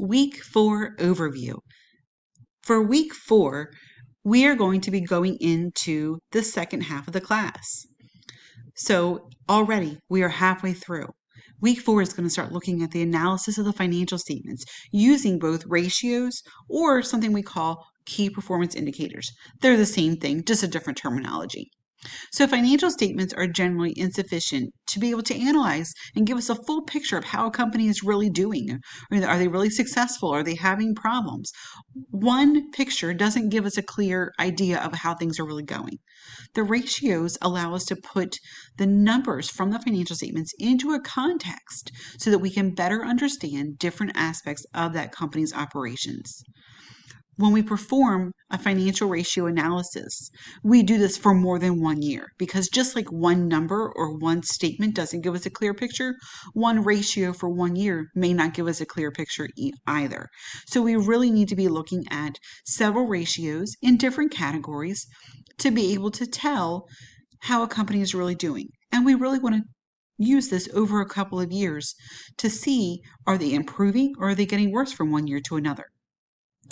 Week 4 overview. For week 4, we are going to be going into the second half of the class. So already we are halfway through. Week 4 is going to start looking at the analysis of the financial statements using both ratios or something we call key performance indicators. They're the same thing, just a different terminology. So financial statements are generally insufficient to be able to analyze and give us a full picture of how a company is really doing. Are they really successful? Are they having problems? One picture doesn't give us a clear idea of how things are really going. The ratios allow us to put the numbers from the financial statements into a context so that we can better understand different aspects of that company's operations. When we perform a financial ratio analysis, we do this for more than 1 year because just like one number or one statement doesn't give us a clear picture, one ratio for 1 year may not give us a clear picture either. So we really need to be looking at several ratios in different categories to be able to tell how a company is really doing. And we really want to use this over a couple of years to see, are they improving or are they getting worse from 1 year to another?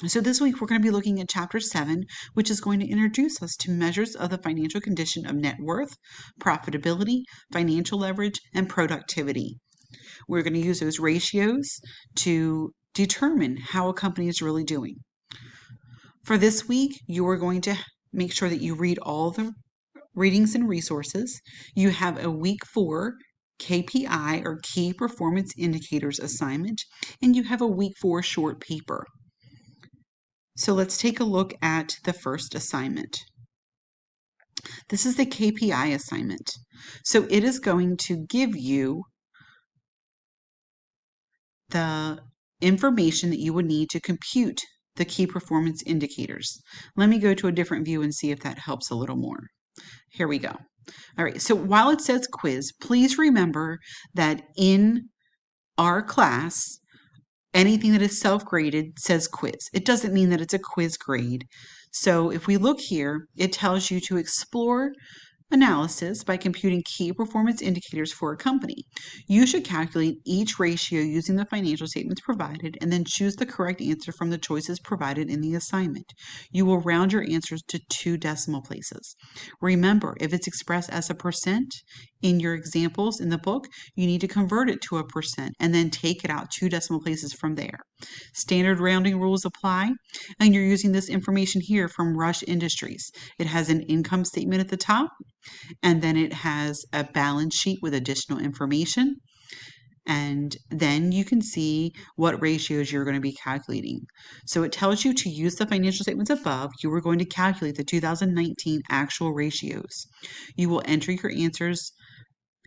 So this week we're going to be looking at Chapter 7, which is going to introduce us to measures of the financial condition of net worth, profitability, financial leverage, and productivity. We're going to use those ratios to determine how a company is really doing. For this week, you are going to make sure that you read all the readings and resources. You have a week 4 KPI or Key Performance Indicators assignment, and you have a week 4 short paper. So let's take a look at the first assignment. This is the KPI assignment. So it is going to give you the information that you would need to compute the key performance indicators. Let me go to a different view and see if that helps a little more. Here we go. All right, so while it says quiz, please remember that in our class, anything that is self-graded says quiz. It doesn't mean that it's a quiz grade. So if we look here, it tells you to explore analysis by computing key performance indicators for a company. You should calculate each ratio using the financial statements provided and then choose the correct answer from the choices provided in the assignment. You will round your answers to 2 decimal places. Remember, if it's expressed as a percent in your examples in the book, you need to convert it to a percent and then take it out 2 decimal places from there. Standard rounding rules apply, and you're using this information here from Rush Industries. It has an income statement at the top, and then it has a balance sheet with additional information. And then you can see what ratios you're going to be calculating. So it tells you to use the financial statements above. You are going to calculate the 2019 actual ratios. You will enter your answers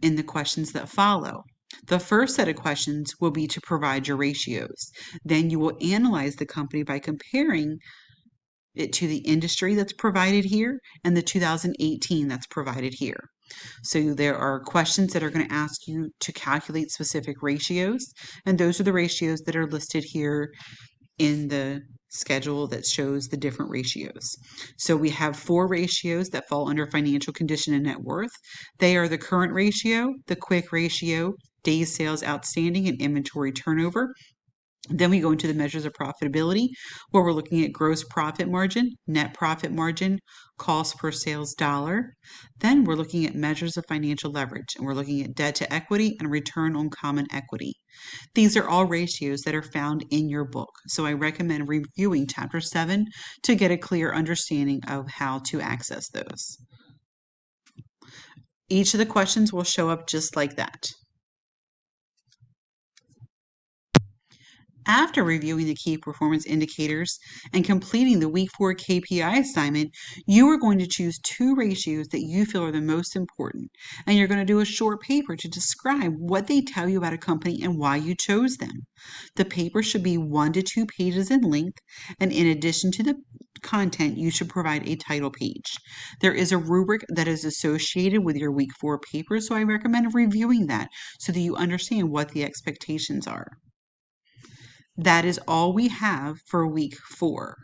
in the questions that follow. The first set of questions will be to provide your ratios. Then you will analyze the company by comparing it to the industry that's provided here and the 2018 that's provided here. So there are questions that are going to ask you to calculate specific ratios, and those are the ratios that are listed here in the schedule that shows the different ratios. So we have 4 ratios that fall under financial condition and net worth. They are the current ratio, the quick ratio, days sales outstanding, and inventory turnover. Then we go into the measures of profitability, where we're looking at gross profit margin, net profit margin, cost per sales dollar. Then we're looking at measures of financial leverage, and we're looking at debt to equity and return on common equity. These are all ratios that are found in your book, so I recommend reviewing Chapter 7 to get a clear understanding of how to access those. Each of the questions will show up just like that. After reviewing the key performance indicators and completing the week 4 KPI assignment, you are going to choose 2 ratios that you feel are the most important, and you're going to do a short paper to describe what they tell you about a company and why you chose them. The paper should be 1 to 2 pages in length, and in addition to the content, you should provide a title page. There is a rubric that is associated with your week 4 paper, so I recommend reviewing that so that you understand what the expectations are. That is all we have for week 4.